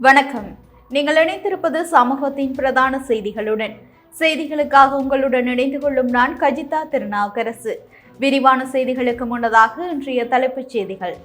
வணக்கம். நீங்கள் இணைந்திருப்பது சமூகத்தின் பிரதான செய்திகளுடன். செய்திகளுக்காக உங்களுடன் இணைந்து கொள்ளும் நான் கஜிதா திருநாவுக்கரசு. விரிவான செய்திகளுக்கு முன்னதாக இன்றைய தலைப்புச் செய்திகள்.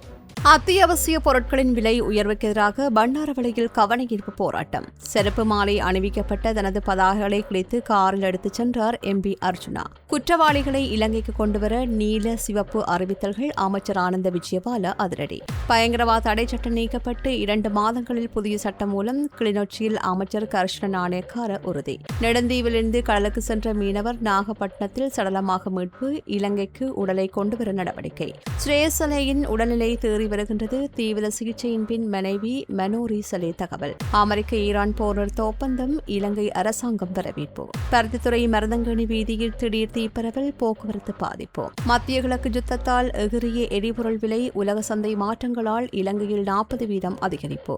அத்தியாவசிய பொருட்களின் விலை உயர்வுக்கு எதிராக பண்டாரவளையில் கவனஈர்ப்பு போராட்டம். செருப்பு மாலை அணிவிக்கப்பட்ட தனது பதாகைகளை கிழித்து காரில் எடுத்துச் சென்றார் எம்பி அர்ஜுனா. குற்றவாளிகளை இலங்கைக்கு கொண்டுவர நீல சிவப்பு அறிவித்தல்கள். அமைச்சர் ஆனந்த விஜயபால அதிரடி. பயங்கரவாத தடை சட்டம் நீக்கப்பட்டு 2 மாதங்களில் புதிய சட்டம் மூலம் கிளிநொச்சியில் அமைச்சர் கர்ஷன நாணயக்கார உறுதி. நெடுந்தீவிலிருந்து கடலுக்கு சென்ற மீனவர் நாகப்பட்டினத்தில் சடலமாக மீட்பு. இலங்கைக்கு உடலை கொண்டுவர நடவடிக்கை. ஸ்ரேசலையின் உடல்நிலை தேறி வருகின்றது. தீவிர சிகிச்சையின் பின் மனைவி மனோரி சலே தகவல். அமெரிக்க ஈரான் போர் நிறுத்த ஒப்பந்தம். இலங்கை அரசாங்கம் வரவேற்பு. பருத்தித்துறை மருதங்கணி வீதியில் திடீர் தீப்பரவல். போக்குவரத்து பாதிப்பு. மத்திய கிழக்கு யுத்தத்தால் எகிரிய எரிபொருள் விலை. உலக சந்தை மாற்றங்களால் இலங்கையில் 40% அதிகரிப்பு.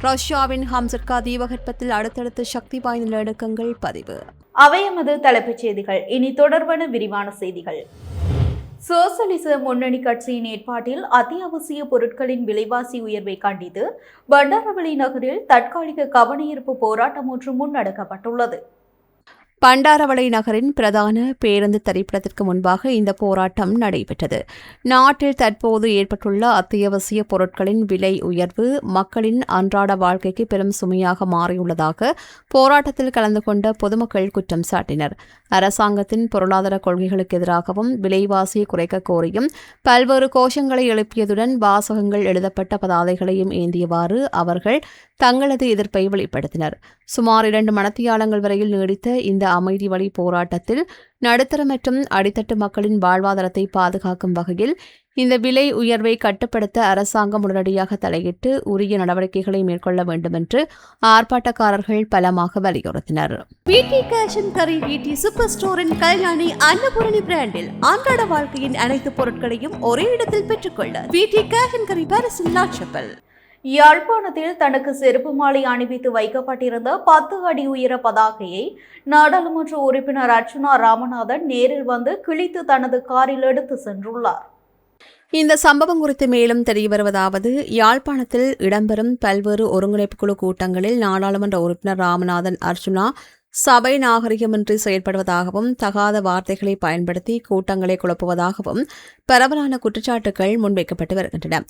ரஷ்யாவின் ஹம்சர்கா தீபகற்பத்தில் அடுத்தடுத்து சக்தி வாய்ந்த நிலநடுக்கங்கள் பதிவு. அவை எமது தலைப்புச் செய்திகள். இனி தொடர்பான விரிவான செய்திகள். சோசலிச முன்னணி கட்சியின் ஏற்பாட்டில் அத்தியாவசிய பொருட்களின் விலைவாசி உயர்வை கண்டித்து பண்டாரவளை நகரில் தற்காலிக கவனஈர்ப்பு போராட்டம் ஒன்று முன்னெடுக்கப்பட்டுள்ளது. பண்டாரவளை நகரின் பிரதான பேருந்து திரைப்படத்திற்கு முன்பாக இந்த போராட்டம் நடைபெற்றது. நாட்டில் தற்போது ஏற்பட்டுள்ள அத்தியாவசிய பொருட்களின் விலை உயர்வு மக்களின் அன்றாட வாழ்க்கைக்கு பெரும் சுமையாக மாறியுள்ளதாக போராட்டத்தில் கலந்து கொண்ட பொதுமக்கள் குற்றம் சாட்டினர். அரசாங்கத்தின் பொருளாதார கொள்கைகளுக்கு எதிராகவும் விலைவாசியை குறைக்க கோரியும் பல்வேறு கோஷங்களை எழுப்பியதுடன் வாசகங்கள் எழுதப்பட்ட பதாதைகளையும் ஏந்தியவாறு அவர்கள் தங்களது எதிர்ப்பை வெளிப்படுத்தினர். சுமார் 2 மணித்தியாலங்கள் வரையில் நீடித்த இந்த அமைதி வழி போராட்டத்தில் நடுத்தர மற்றும் அடித்தட்டு மக்களின் வாழ்வாதாரத்தை பாதுகாக்கும் வகையில் இந்த விலை உயர்வை கட்டுப்படுத்த அரசாங்கம் உடனடியாக தலையிட்டு உரிய நடவடிக்கைகளை மேற்கொள்ள வேண்டும் என்று ஆர்ப்பாட்டக்காரர்கள் பலமாக வலியுறுத்தினர். V T cash and carry V T super ஸ்டோரின் கல்யாணி அன்னபூரணி பிராண்டில் அன்றாட வாழ்க்கையின் அனைத்து பொருட்களையும் ஒரே இடத்தில் பெற்றுக்கொள்ள வீட்டி கேஷ் அண்ட் கரி பாரிஸின் லாட்சப்பல். யாழ்ப்பாணத்தில் தனக்கு செருப்பு மாலை அணிவித்து வைக்கப்பட்டிருந்த 10 அடி உயர பதாகையை நாடாளுமன்ற உறுப்பினர் அர்ச்சுனா ராமநாதன் நேரில் வந்து கிழித்து தனது காரில் எடுத்து சென்றுள்ளார். இந்த சம்பவம் குறித்து மேலும் தெரியவருவதாவது, யாழ்ப்பாணத்தில் இடம்பெறும் பல்வேறு ஒருங்கிணைப்பு குழு கூட்டங்களில் நாடாளுமன்ற உறுப்பினர் ராமநாதன் அர்ச்சுனா சபை நாகரிகமின்றி செயல்படுவதாகவும் தகாத வார்த்தைகளை பயன்படுத்தி கூட்டங்களை குழப்புவதாகவும் பரவலான குற்றச்சாட்டுகள் முன்வைக்கப்பட்டு வருகின்றன.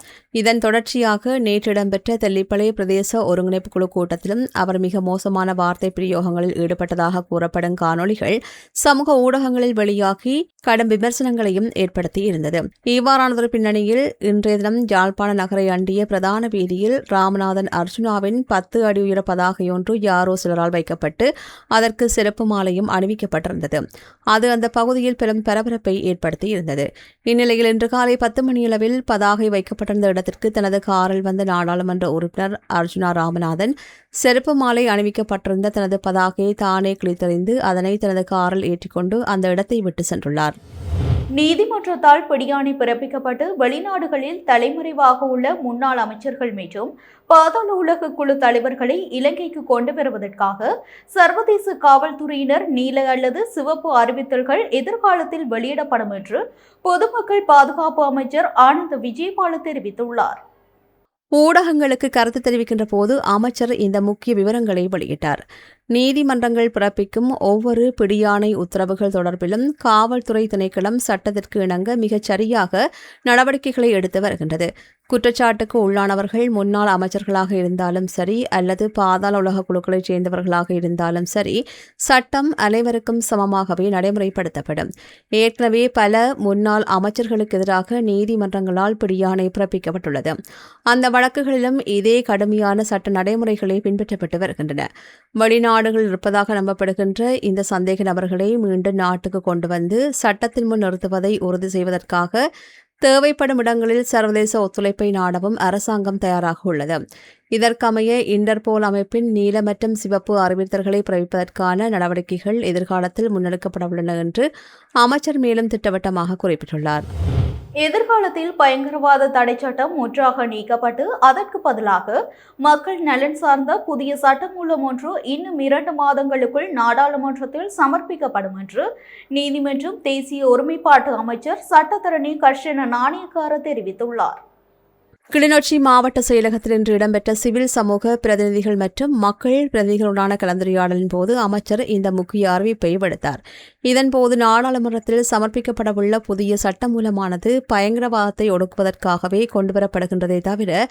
இதன் தொடர்ச்சியாக நேற்று இடம்பெற்ற தெல்லிப்பளை பிரதேச ஒருங்கிணைப்பு குழு கூட்டத்திலும் அவர் மிக மோசமான வார்த்தை பிரயோகங்களில் ஈடுபட்டதாக கூறப்படும் காணொலிகள் சமூக ஊடகங்களில் வெளியாகி கடும் விமர்சனங்களையும் ஏற்படுத்தியிருந்தது. இவ்வாறானதொரு பின்னணியில் இன்றைய தினம் யாழ்ப்பாண நகரை அண்டிய பிரதான வீதியில் ராமநாதன் அர்ஜுனாவின் 10 அடி உயர பதாகையொன்று யாரோ சிலரால் வைக்கப்பட்டு அதற்கு சிறப்பு மாலையும் அணிவிக்கப்பட்டிருந்தது. அது அந்த பகுதியில் பெரும் பரபரப்பை ஏற்படுத்தியிருந்தது. இந்நிலையில் இன்று காலை 10 மணியளவில் பதாகை வைக்கப்பட்டிருந்த இடத்திற்கு தனது காரில் வந்த நாடாளுமன்ற உறுப்பினர் அர்ஜுனா ராமநாதன் செருப்பு மாலை அணிவிக்கப்பட்டிருந்த தனது பதாகையை தானே கிழித்தெறிந்து அதனை தனது காரில் ஏற்றிக்கொண்டு அந்த இடத்தை விட்டு சென்றுள்ளார். நீதிமன்றத்தால் பிடியாணை பிறப்பிக்கப்பட்டு வெளிநாடுகளில் தலைமறைவாக உள்ள முன்னாள் அமைச்சர்கள் மற்றும் பாதாள உலக குழு தலைவர்களை இலங்கைக்கு கொண்டு வருவதற்காக சர்வதேச காவல்துறையினர் நீல அல்லது சிவப்பு அறிவித்தல்கள் எதிர்காலத்தில் வெளியிடப்படும் என்று பொதுமக்கள் பாதுகாப்பு அமைச்சர் ஆனந்த விஜயபால தெரிவித்துள்ளார். ஊடகங்களுக்கு கருத்து தெரிவிக்கின்ற போது அமைச்சர் இந்த முக்கிய விவரங்களை வெளியிட்டார். நீதிமன்றங்கள் பிறப்பிக்கும் ஒவ்வொரு பிடியாணை உத்தரவுகள் தொடர்பிலும் காவல்துறை திணைக்களம் சட்டத்திற்கு இணங்க மிகச் சரியாக நடவடிக்கைகளை எடுத்து வருகின்றது. குற்றச்சாட்டுக்கு உள்ளானவர்கள் முன்னாள் அமைச்சர்களாக இருந்தாலும் சரி அல்லது பாதாள உலக குழுக்களைச் சேர்ந்தவர்களாக இருந்தாலும் சரி, சட்டம் அனைவருக்கும் சமமாகவே நடைமுறைப்படுத்தப்படும். ஏற்கனவே பல முன்னாள் அமைச்சர்களுக்கு எதிராக நீதிமன்றங்களால் பிடியாணை பிறப்பிக்கப்பட்டுள்ளது. அந்த வழக்குகளிலும் இதே கடுமையான சட்ட நடைமுறைகளை பின்பற்றப்பட்டு வருகின்றன. வெளிநாடுகளில் இருப்பதாக நம்பப்படுகின்ற இந்த சந்தேக நபர்களை மீண்டும் நாட்டுக்கு கொண்டு வந்து சட்டத்தின் முன் நிறுத்துவதை உறுதி செய்வதற்காக தேவைப்படும் இடங்களில் சர்வதேச ஒத்துழைப்பை நாடவும் அரசாங்கம் தயாராக உள்ளது. இதற்கமைய இன்டர்போல் அமைப்பின் நீல மற்றும் சிவப்பு அறிவித்தல்களை பிறப்பிப்பதற்கான நடவடிக்கைகள் எதிர்காலத்தில் முன்னெடுக்கப்பட உள்ளன என்று அமைச்சர் மேலும் திட்டவட்டமாக குறிப்பிட்டுள்ளார். எதிர்காலத்தில் பயங்கரவாத தடை சட்டம் முற்றாக நீக்கப்பட்டு அதற்கு பதிலாக மக்கள் நலன் சார்ந்த புதிய சட்டமூலம் ஒன்று இன்னும் 2 மாதங்களுக்குள் நாடாளுமன்றத்தில் சமர்ப்பிக்கப்படும் என்று நீதிமன்றம் தேசிய ஒருமைப்பாட்டு அமைச்சர் சட்டத்தரணி கர்ஷன நாணயக்கார தெரிவித்துள்ளார். கிளிநொச்சி மாவட்ட செயலகத்தில் இன்று இடம்பெற்ற சிவில் சமூக பிரதிநிதிகள் மற்றும் மக்கள் பிரதிநிதிகளுடனான கலந்துரையாடலின் போது அமைச்சர் இந்த முக்கிய அறிவிப்பை விடுத்தார். இதன்போது நாடாளுமன்றத்தில் சமர்ப்பிக்கப்படவுள்ள புதிய சட்டமூலமானது பயங்கரவாதத்தை ஒடுக்குவதற்காகவே கொண்டுவரப்படுகின்றதே தவிர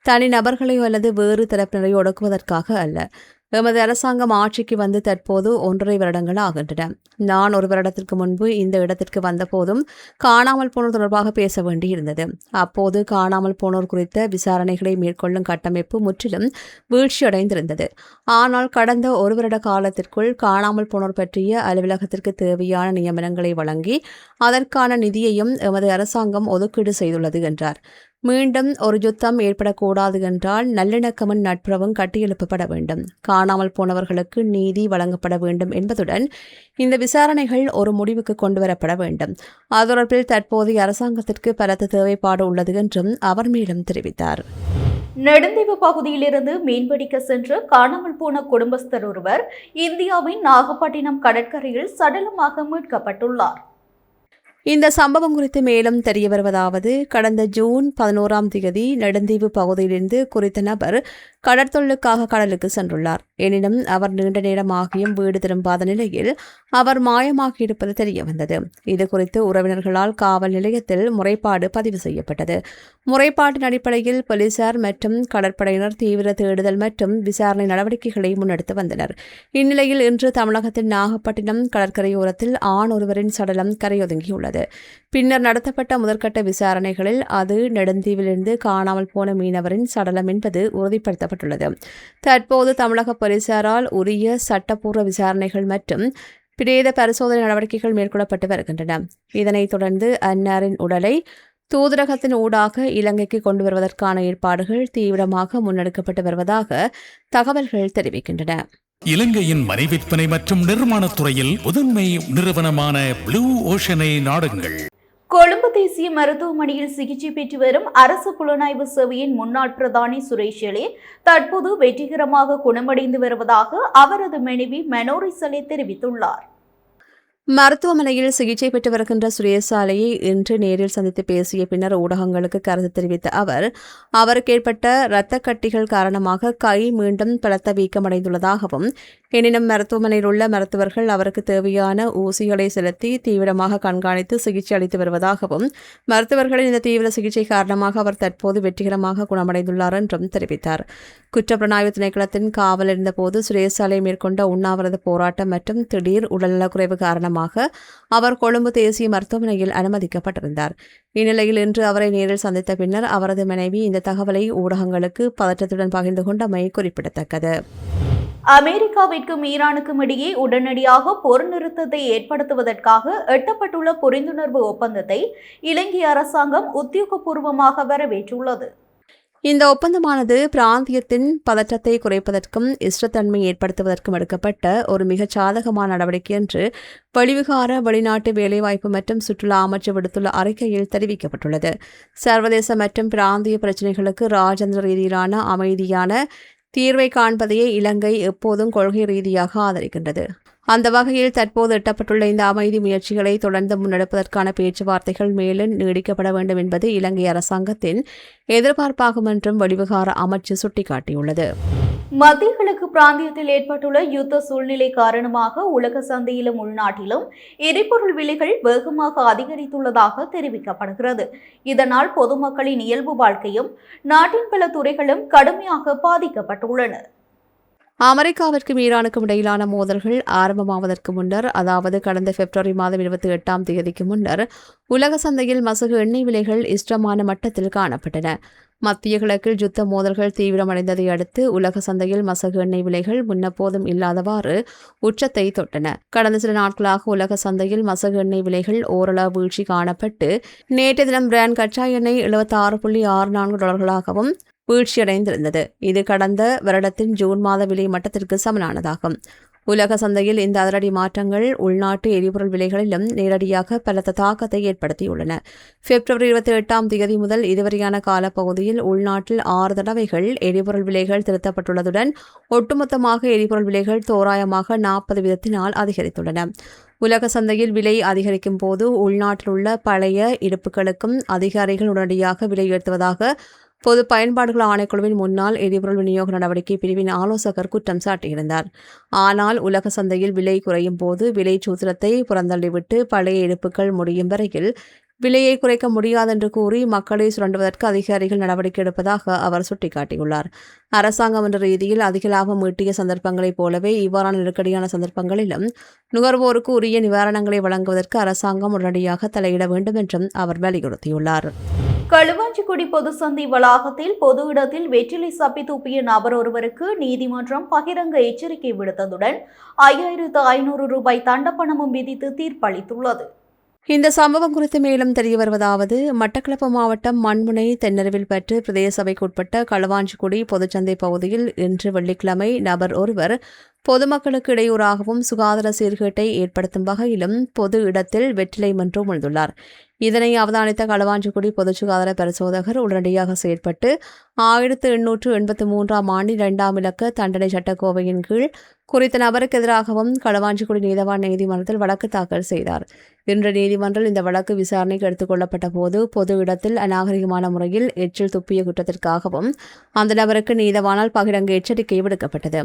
தனிநபர்களையோ அல்லது வேறு தரப்பினரையோ ஒடுக்குவதற்காக அல்ல. எமது அரசாங்கம் ஆட்சிக்கு வந்து தற்போது 1.5 வருடங்கள் ஆகின்றன. நான் 1 வருடத்திற்கு முன்பு இந்த இடத்திற்கு வந்தபோதும் காணாமல் போனோர் தொடர்பாக பேச வேண்டியிருந்தது. அப்போது காணாமல் போனோர் குறித்த விசாரணைகளை மேற்கொள்ளும் கட்டமைப்பு முற்றிலும் வீழ்ச்சியடைந்திருந்தது. ஆனால் கடந்த 1 வருட காலத்திற்குள் காணாமல் போனோர் பற்றிய அலுவலகத்திற்கு தேவையான நியமனங்களை வழங்கி அதற்கான நிதியையும் எமது அரசாங்கம் ஒதுக்கீடு செய்துள்ளது என்றார். மீண்டும் ஒரு யுத்தம் ஏற்படக்கூடாது என்றால் நல்லிணக்கமும் நட்புறவும் கட்டியெழுப்பப்பட வேண்டும். காணாமல் போனவர்களுக்கு நீதி வழங்கப்பட வேண்டும் என்பதுடன் இந்த விசாரணைகள் ஒரு முடிவுக்கு கொண்டுவரப்பட வேண்டும். அது தொடர்பில் தற்போதைய அரசாங்கத்திற்கு பலத்த தேவைப்பாடு உள்ளது என்றும் அவர் மேலும் தெரிவித்தார். நெடுந்தீவு பகுதியிலிருந்து மீன்பிடிக்க சென்று காணாமல் போன குடும்பஸ்தர் ஒருவர் இந்தியாவின் நாகப்பட்டினம் கடற்கரையில் சடலமாக மீட்கப்பட்டுள்ளார். இந்த சம்பவம் குறித்து மேலும் தெரிய வருவதாவது, கடந்த ஜூன் 11ஆம் தேதி நெடுந்தீவு பகுதியிலிருந்து குறித்த நபர் கடற்தொழிலுக்காக கடலுக்கு சென்றுள்ளார். எனினும் அவர் நீண்ட நேரமாகியும் வீடு திரும்பாத நிலையில் அவர் மாயமாகியிருப்பது தெரியவந்தது. இதுகுறித்து உறவினர்களால் காவல் நிலையத்தில் முறைப்பாடு பதிவு செய்யப்பட்டது. முறைப்பாட்டின் அடிப்படையில் போலீசார் மற்றும் கடற்படையினர் தீவிர தேடுதல் மற்றும் விசாரணை நடவடிக்கைகளை முன்னெடுத்து வந்தனர். இந்நிலையில் இன்று தமிழகத்தின் நாகப்பட்டினம் கடற்கரையோரத்தில் ஆண் ஒருவரின் சடலம் கரையொதுங்கியுள்ளது. பின்னர் நடத்தப்பட்ட முதற்கட்ட விசாரணைகளில் அது நெடுந்தீவிலிருந்து காணாமல் போன மீனவரின் சடலம் என்பது உறுதிப்படுத்தப்பட்டுள்ளது. தற்போது தமிழக போலீசாரால் உரிய சட்டப்பூர்வ விசாரணைகள் மற்றும் பிரேத பரிசோதனை நடவடிக்கைகள் மேற்கொள்ளப்பட்டு வருகின்றன. இதனைத் தொடர்ந்து அன்னாரின் உடலை தூதரகத்தின் ஊடாக இலங்கைக்கு கொண்டு வருவதற்கான ஏற்பாடுகள் தீவிரமாக முன்னெடுக்கப்பட்டு வருவதாக தகவல்கள் தெரிவிக்கின்றன. இலங்கையின் மனை விற்பனை மற்றும் நிர்மாணத் துறையில் முதன்மை நிறுவனமான ப்ளூ ஓஷனை நாடுங்கள். கொழும்பு தேசிய மருத்துவமனையில் சிகிச்சை பெற்று வரும் அரசு புலனாய்வு சேவையின் முன்னாள் பிரதானி சுரேஷ் எலே தற்போது வெற்றிகரமாக குணமடைந்து வருவதாக அவரது மனைவி மனோரிசலே தெரிவித்துள்ளார். மருத்துவமனையில் சிகிச்சை பெற்று வருகின்ற சுரேசாலையை இன்று நேரில் சந்தித்து பேசிய பின்னர் ஊடகங்களுக்கு கருத்து தெரிவித்த அவர், அவருக்கு ஏற்பட்ட இரத்த கட்டிகள் காரணமாக கை மீண்டும் பலத்த வீக்கமடைந்துள்ளதாகவும், எனினும் மருத்துவமனையில் உள்ள மருத்துவர்கள் அவருக்கு தேவையான ஊசிகளை செலுத்தி தீவிரமாக கண்காணித்து சிகிச்சை அளித்து வருவதாகவும், மருத்துவர்களின் இந்த தீவிர சிகிச்சை காரணமாக அவர் தற்போது வெற்றிகரமாக குணமடைந்துள்ளார் என்றும் தெரிவித்தார். குற்றப்புலனாய்வு திணைக்களத்தின் காவல் இருந்தபோது சுரேசாலை மேற்கொண்ட உண்ணாவிரத போராட்டம் மற்றும் திடீர் உடல்நலக்குறைவு காரணமாக அவர் கொழும்பு தேசிய மருத்துவமனையில் அனுமதிக்கப்பட்டிருந்தார். இந்நிலையில் இன்று அவரை நேரில் சந்தித்த பின்னர் அவரது மனைவி இந்த தகவலை ஊடகங்களுக்கு பதற்றத்துடன் பகிர்ந்து கொண்டமை குறிப்பிடத்தக்கது. அமெரிக்காவிற்கும் ஈரானுக்கும் இடையே உடனடியாக போர் நிறுத்தத்தை ஏற்படுத்துவதற்காக எட்டப்பட்டுள்ள புரிந்துணர்வு ஒப்பந்தத்தை இலங்கை அரசாங்கம் உத்தியோகபூர்வமாக வரவேற்றுள்ளது. இந்த ஒப்பந்தமானது பிராந்தியத்தின் பதற்றத்தை குறைப்பதற்கும் ஸ்திரத்தன்மை ஏற்படுத்துவதற்கும் எடுக்கப்பட்ட ஒரு மிகச் சாதகமான நடவடிக்கை என்று வெளிவிகார வெளிநாட்டு வேலைவாய்ப்பு மற்றும் சுற்றுலா அமைச்சு விடுத்துள்ள அறிக்கையில் தெரிவிக்கப்பட்டுள்ளது. சர்வதேச மற்றும் பிராந்திய பிரச்சினைகளுக்கு ராஜேந்திர ரீதியிலான அமைதியான தீர்வை காண்பதையே இலங்கை எப்போதும் கொள்கை ரீதியாக ஆதரிக்கின்றது. அந்த வகையில் தற்போது எட்டப்பட்டுள்ள இந்த அமைதி முயற்சிகளை தொடர்ந்து முன்னெடுப்பதற்கான பேச்சுவார்த்தைகள் மேலும் நீடிக்கப்பட வேண்டும் என்பது இலங்கை அரசாங்கத்தின் எதிர்பார்ப்பாகும் என்றும் வெளிவிகார அமைச்சு சுட்டிக்காட்டியுள்ளது. மத்திய கிழக்கு பிராந்தியத்தில் ஏற்பட்டுள்ள யுத்த சூழ்நிலை காரணமாக உலக சந்தையிலும் உள்நாட்டிலும் எரிபொருள் விலைகள் வேகமாக அதிகரித்துள்ளதாக தெரிவிக்கப்படுகிறது. இதனால் பொதுமக்களின் இயல்பு வாழ்க்கையும் நாட்டின் பல துறைகளும் கடுமையாக பாதிக்கப்பட்டுள்ளன. அமெரிக்காவிற்கும் ஈரானுக்கும் இடையிலான மோதல்கள் ஆரம்பமாவதற்கு முன்னர், அதாவது கடந்த பிப்ரவரி மாதம் 28ஆம் தேதிக்கு முன்னர் உலக சந்தையில் மசகு எண்ணெய் விலைகள் இஷ்டமான மட்டத்தில் காணப்பட்டன. மத்திய கிழக்கில் யுத்த மோதல்கள் தீவிரமடைந்ததை அடுத்து உலக சந்தையில் மசகு எண்ணெய் விலைகள் முன்னப்போதும் இல்லாதவாறு உச்சத்தை தொட்டன. கடந்த சில நாட்களாக உலக சந்தையில் மசகு எண்ணெய் விலைகள் ஓரளவு வீழ்ச்சி காணப்பட்டு நேற்று தினம் பிராண்ட் கச்சா எண்ணெய் $76.64 வீழ்ச்சியடைந்திருந்தது. இது கடந்த வருடத்தின் ஜூன் மாத விலை மட்டத்திற்கு சமனானதாகும். உலக சந்தையில் இந்த அதிரடி மாற்றங்கள் உள்நாட்டு எரிபொருள் விலைகளிலும் நேரடியாக பலத்த தாக்கத்தை ஏற்படுத்தியுள்ளன. பிப்ரவரி 28ஆம் தேதி முதல் இதுவரையான காலப்பகுதியில் உள்நாட்டில் 6 தடவைகள் எரிபொருள் விலைகள் திருத்தப்பட்டுள்ளதுடன் ஒட்டுமொத்தமாக எரிபொருள் விலைகள் தோராயமாக 40% அதிகரித்துள்ளன. உலக சந்தையில் விலை அதிகரிக்கும் போது உள்நாட்டில் உள்ள பழைய இருப்புகளுக்கும் அதிகாரிகள் உடனடியாக விலை உயர்த்துவதாக பொது பயன்பாடுகள் ஆணைக்குழுவின் முன்னாள் எரிபொருள் விநியோக நடவடிக்கை பிரிவின் ஆலோசகர் குற்றம் சாட்டியிருந்தார். ஆனால் உலக சந்தையில் விலை குறையும் போது விலை சூத்திரத்தை புறந்தள்ளிவிட்டு பழைய இருப்புகள் முடியும் வரையில் விலையை குறைக்க முடியாதென்று கூறி மக்களை சுரண்டுவதற்கு அதிகாரிகள் நடவடிக்கை எடுப்பதாக அவர் சுட்டிக்காட்டியுள்ளார். அரசாங்கம் என்ற ரீதியில் அதிக லாபம் ஈட்டிய சந்தர்ப்பங்களைப் போலவே இவ்வாறான நெருக்கடியான சந்தர்ப்பங்களிலும் நுகர்வோருக்கு உரிய நிவாரணங்களை வழங்குவதற்கு அரசாங்கம் உடனடியாக தலையிட வேண்டும் என்றும் அவர் வலியுறுத்தியுள்ளார். களுவாஞ்சிக்குடி பொது சந்தை வளாகத்தில் பொது இடத்தில் வெற்றிலை சப்பி தூப்பிய நபர் ஒருவருக்கு நீதிமன்றம் பகிரங்க எச்சரிக்கை விடுத்ததுடன் 5500 ரூபாய் தண்டப்பணமும் விதித்து தீர்ப்பளித்துள்ளது. இந்த சம்பவம் குறித்து மேலும் தெரிய வருவதாவது, மட்டக்களப்பு மாவட்டம் மண்முனை தென்னருவில் பற்று பிரதேச சபைக்குட்பட்ட களுவாஞ்சிக்குடி பொதுச்சந்தை பகுதியில் இன்று வெள்ளிக்கிழமை நபர் ஒருவர் பொதுமக்களுக்கு இடையூறாகவும் சுகாதார சீர்கேட்டை ஏற்படுத்தும் வகையிலும் பொது இடத்தில் வெற்றிலை மன்று உமிழ்ந்துள்ளார். இதனை அவதானித்த களுவாஞ்சிக்குடி பொது சுகாதார பரிசோதகர் உடனடியாக செயற்பட்டு 1883 ஆண்டு 2ஆம் இலக்க தண்டனை சட்டக்கோவையின் கீழ் குறித்த நபருக்கு எதிராகவும் களுவாஞ்சிக்குடி நீதவான் நீதிமன்றத்தில் வழக்கு தாக்கல் செய்தார். இன்று நீதிமன்றில் இந்த வழக்கு விசாரணைக்கு எடுத்துக் கொள்ளப்பட்ட போது பொது இடத்தில் அநாகரிகமான முறையில் எச்சில் துப்பிய குற்றத்திற்காகவும் அந்த நபருக்கு நீதவானால் பகிரங்க எச்சரிக்கை விடுக்கப்பட்டது.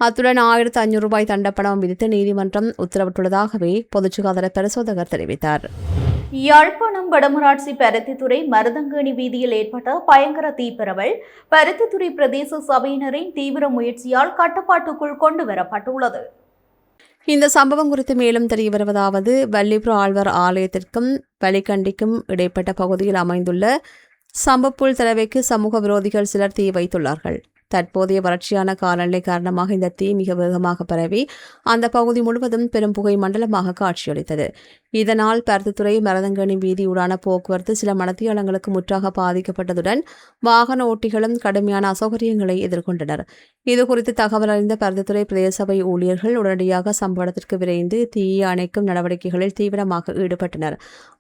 அத்துடன் 1500 ரூபாய் தண்டப்பணம் விதித்து நீதிமன்றம் உத்தரவிட்டுள்ளதாகவே பொது சுகாதார பரிசோதகர் தெரிவித்தார். யாழ்ப்பாணம் வடமராட்சி பருத்தித்துறை மருதங்கேணி வீதியில் ஏற்பட்ட பயங்கர தீப்பரவல் பருத்தித்துறை பிரதேச சபையினரின் தீவிர முயற்சியால் கட்டுப்பாட்டுக்குள் கொண்டு வரப்பட்டுள்ளது. இந்த சம்பவம் குறித்து மேலும் தெரிய வருவதாவது, வல்லிபுர ஆழ்வார் ஆலயத்திற்கும் வலிகண்டிக்கும் இடைப்பட்ட பகுதியில் அமைந்துள்ள சம்பப்புல் தரவைக்கு சமூக விரோதிகள் சிலர் தீ வைத்துள்ளார்கள். தற்போதைய வறட்சியான காலநிலை காரணமாக இந்த தீ மிக வேகமாக பரவி அந்த பகுதி முழுவதும் பெரும் புகை மண்டலமாக காட்சியளித்தது. இதனால் பருத்தித்துறை மருதங்கேணி வீதியூடான போக்குவரத்து சில மணித்தியாலங்களுக்கு முற்றாக பாதிக்கப்பட்டதுடன் வாகன ஓட்டிகளும் கடுமையான அசௌகரியங்களை எதிர்கொண்டனர். இதுகுறித்து தகவல் அறிந்த பருத்தித்துறை பிரதேச சபை ஊழியர்கள் உடனடியாக சம்பவ இடத்திற்கு விரைந்து தீயை அணைக்கும் நடவடிக்கைகளில் தீவிரமாக ஈடுபட்டனர்.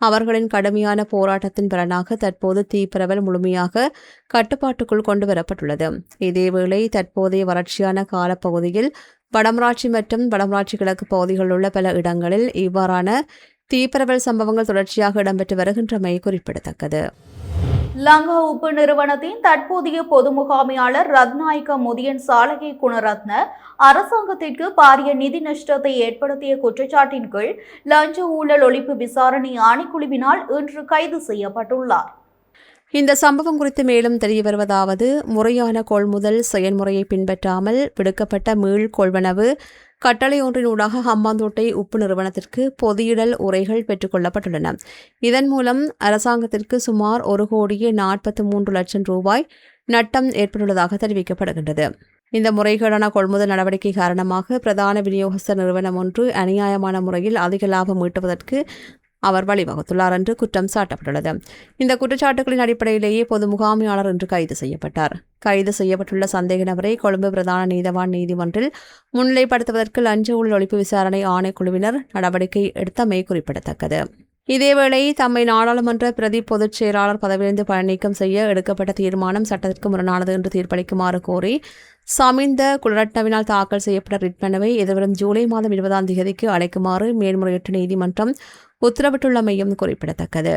அவர்களின் கடுமையான போராட்டத்தின் பலனாக தற்போது தீப்பரவல் முழுமையாக கட்டுப்பாட்டுக்குள் கொண்டுவரப்பட்டுள்ளது. இதேவேளை தற்போதைய வறட்சியான காலப்பகுதியில் வடமராட்சி மற்றும் வடமராட்சி கிழக்கு பகுதிகளில் உள்ள பல இடங்களில் இவ்வாறான தீப்பரவல் சம்பவங்கள் தொடர்ச்சியாக இடம்பெற்று வருகின்றமை குறிப்பிடத்தக்கது. லங்கா உப்பு நிறுவனத்தின் தற்போதைய பொது முகாமையாளர் ரத்நாயக்க முதியன் சாலகை குணரத்ன அரசாங்கத்திற்கு பாரிய நிதி நஷ்டத்தை ஏற்படுத்திய குற்றச்சாட்டின் கீழ் லஞ்ச ஊழல் ஒழிப்பு விசாரணை ஆணைக்குழுவினால் இன்று கைது செய்யப்பட்டுள்ளார். இந்த சம்பவம் குறித்து மேலும் தெரிய வருவதாவது, முறையான கொள்முதல் செயல்முறையை பின்பற்றாமல் விடுக்கப்பட்ட மீள் கொள்வனவு கட்டளை ஒன்றினூடாக ஹம்பாந்தோட்டை உப்பு நிறுவனத்திற்கு பொதியிடல் உரைகள் பெற்றுக் கொள்ளப்பட்டுள்ளன. இதன் மூலம் அரசாங்கத்திற்கு சுமார் 1,43,00,000 ரூபாய் நட்டம் ஏற்பட்டுள்ளதாக தெரிவிக்கப்படுகின்றது. இந்த முறைகேடான கொள்முதல் நடவடிக்கை காரணமாக பிரதான விநியோகஸ்தர் நிறுவனம் ஒன்று அநியாயமான முறையில் அதிக லாபம் ஈட்டுவதற்கு அவர் வழிவகுத்துள்ளார் என்று குற்றம் சாட்டப்பட்டுள்ளது. இந்த குற்றச்சாட்டுகளின் அடிப்படையிலேயே பொது முகாமையாளர் இன்று கைது செய்யப்பட்டார். கைது செய்யப்பட்டுள்ள சந்தேக நபரை கொழும்பு பிரதான நீதவான் நீதிமன்றில் முன்னிலைப்படுத்துவதற்கு லஞ்ச ஊழல் ஒழிப்பு விசாரணை ஆணைக்குழுவினர் நடவடிக்கை எடுத்தமை குறிப்பிடத்தக்கது. இதேவேளை தம்மை நாடாளுமன்ற பிரதி பொதுச் செயலாளர் பதவியிலிருந்து பணிநீக்கம் செய்ய எடுக்கப்பட்ட தீர்மானம் சட்டத்திற்கு முரணானது என்று தீர்ப்பளிக்குமாறு கோரி சமிந்த குலரட்னவினால் தாக்கல் செய்யப்பட்ட ரிட் மனுவை எதிர்வரும் ஜூலை மாதம் 20ஆம் தேதிக்கு அழைக்குமாறு மேல்முறையீட்டு நீதிமன்றம் உத்தரவிட்டுள்ளமையும் குறிப்பிடத்தக்கது.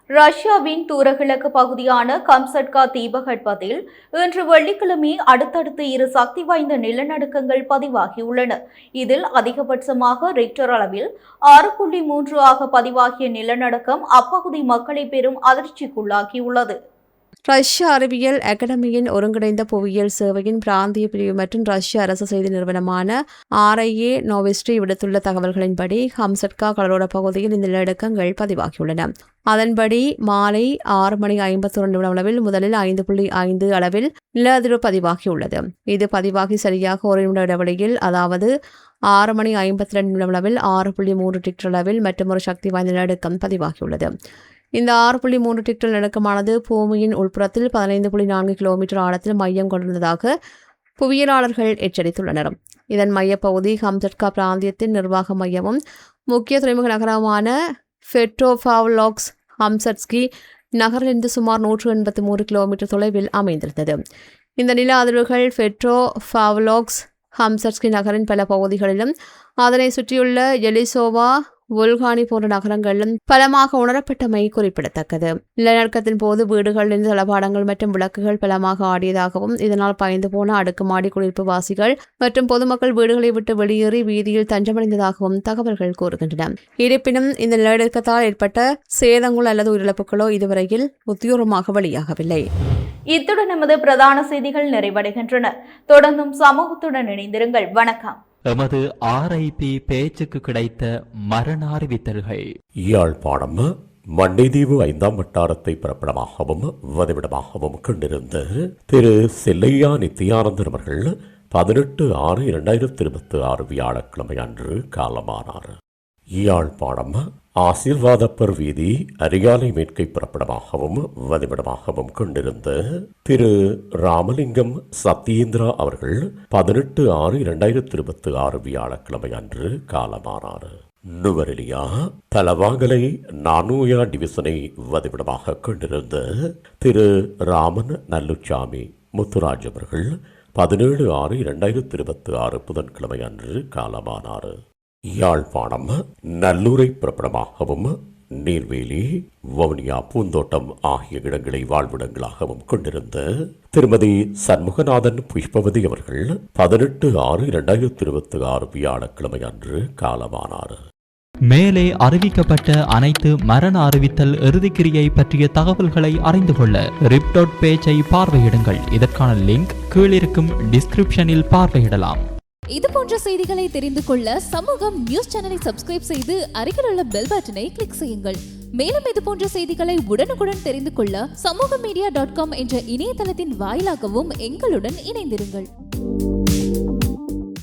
ரஷ்யாவின் தூரகிழக்கு பகுதியான கம்சட்கா தீபகற்பத்தில் இன்று வெள்ளிக்கிழமை அடுத்தடுத்து 2 சக்தி வாய்ந்த நிலநடுக்கங்கள் பதிவாகியுள்ளன. இதில் அதிகபட்சமாக ரிக்டர் அளவில் 6.3 ஆக பதிவாகிய நிலநடுக்கம் அப்பகுதி மக்களை பெரும் அதிர்ச்சிக்குள்ளாக்கியுள்ளது. ரஷ்ய அறிவியல் அகாடமியின் ஒருங்கிணைந்த புவியியல் சேவையின் பிராந்திய பிரிவு மற்றும் ரஷ்ய அரசு செய்தி நிறுவனமான RIA நோவிஸ்ட்ரி விடுத்துள்ள தகவல்களின்படி ஹம்சட்கா கடலோர பகுதியில் இந்த நிலநடுக்கங்கள் பதிவாகியுள்ளன. அதன்படி மாலை 6:51 அளவில் முதலில் 5.5 அளவில் நில அதிர்வு பதிவாகியுள்ளது. இது பதிவாகி சரியாக 1 நிமிட இடைவெளியில், அதாவது 6:52 அளவில் 6.3 ரிக்டர் அளவில் மற்றொரு சக்தி வாய்ந்த நிலநடுக்கம் பதிவாகியுள்ளது. இந்த 6.3 ரிக்டர் நிலநடுக்கமானது பூமியின் உள்புறத்தில் 15.4 கிலோமீட்டர் ஆழத்தில் மையம் கொண்டிருந்ததாக புவியியலாளர்கள் எச்சரித்துள்ளனர். இதன் மையப்பகுதி ஹம்சட்கா பிராந்தியத்தின் நிர்வாக மையமும் முக்கிய துறைமுக நகரமான பெட்ரோபாவ்லோவ்ஸ்க் ஹம்சட்ஸ்கி நகரிலிருந்து சுமார் 183 கிலோமீட்டர் தொலைவில் அமைந்திருந்தது. இந்த நில அதிர்வுகள் பெட்ரோபாவ்லோவ்ஸ்க் ஹம்சர்ஸ்கி நகரின் பல பகுதிகளிலும் அதனை சுற்றியுள்ள எலிசோவா வுல்கானி போன்ற நகரங்களிலும் பலமாக உணரப்பட்டமை குறிப்பிடத்தக்கது. நிலநடுக்கத்தின் போது வீடுகளில் தளபாடங்கள் மற்றும் விளக்குகள் பலமாக ஆடியதாகவும் இதனால் பயந்து போன அடுக்குமாடி குடியிருப்பு வாசிகள் மற்றும் பொதுமக்கள் வீடுகளை விட்டு வெளியேறி வீதியில் தஞ்சமடைந்ததாகவும் தகவல்கள் கூறுகின்றன. இருப்பினும் இந்த நிலநடுக்கத்தால் ஏற்பட்ட சேதங்கள் அல்லது உயிரிழப்புகளோ இதுவரையில் உத்தியோகமாக வெளியாகவில்லை. இத்துடன் நமது பிரதான செய்திகள் நிறைவடைகின்றன. தொடர்ந்தும் சமூகத்துடன் இணைந்திருங்கள். வணக்கம். எமது RIP பேச்சுக்கு கிடைத்த மரண அறிவித்தல்கள். யாழ்ப்பாணம் மண்டைதீவு 5ஆம் வட்டாரத்தை பிறப்பிடமாகவும் வதிவிடமாகவும் கொண்டிருந்த திரு செல்லையா நித்யானந்தன் அவர்கள் 18/6/2026 வியாழக்கிழமை அன்று காலமானார். யாழ்ப்பாணம் ஆசீர்வாதப்பர் வீதி அரியாலை மேற்கை பிறப்பிடமாகவும் வதிவிடமாகவும் கொண்டிருந்த திரு ராமலிங்கம் சத்யேந்திரா அவர்கள் 18/6/2026 வியாழக்கிழமை அன்று காலமானார். நுவரெலியா தலவாங்கலை நானூயா டிவிசனை வதிவிடமாக கொண்டிருந்த திரு ராமன் நல்லுச்சாமி முத்துராஜ் அவர்கள் 17/6/2026 புதன்கிழமை அன்று காலமானார். யாழ்ப்பாணம் நல்லூரை பிறப்பிடமாகவும் நீர்வேலி வவுனியா பூந்தோட்டம் ஆகிய இடங்களை வாழ்விடங்களாகவும் கொண்டிருந்த திருமதி சண்முகநாதன் புஷ்பவதி அவர்கள் 18/6/2026 வியாழக்கிழமை அன்று காலமானார். மேலே அறிவிக்கப்பட்ட அனைத்து மரண அறிவித்தல் இறுதிக்கிரியை பற்றிய தகவல்களை அறிந்து கொள்ள ரிப் பேஜை பார்வையிடுங்கள். இதற்கான லிங்க் கீழிருக்கும் டிஸ்கிரிப்ஷனில் பார்வையிடலாம். இது போன்ற செய்திகளை தெரிந்து கொள்ள சமூகம் நியூஸ் சேனலை சப்ஸ்கிரைப் செய்து அருகில் உள்ள பெல் பட்டனை கிளிக் செய்யுங்கள். மேலும் இது போன்ற செய்திகளை உடனுக்குடன் தெரிந்து கொள்ள சமூகமீடியா.com என்ற இணையதளத்தின் வாயிலாகவும் எங்களுடன் இணைந்திருங்கள்.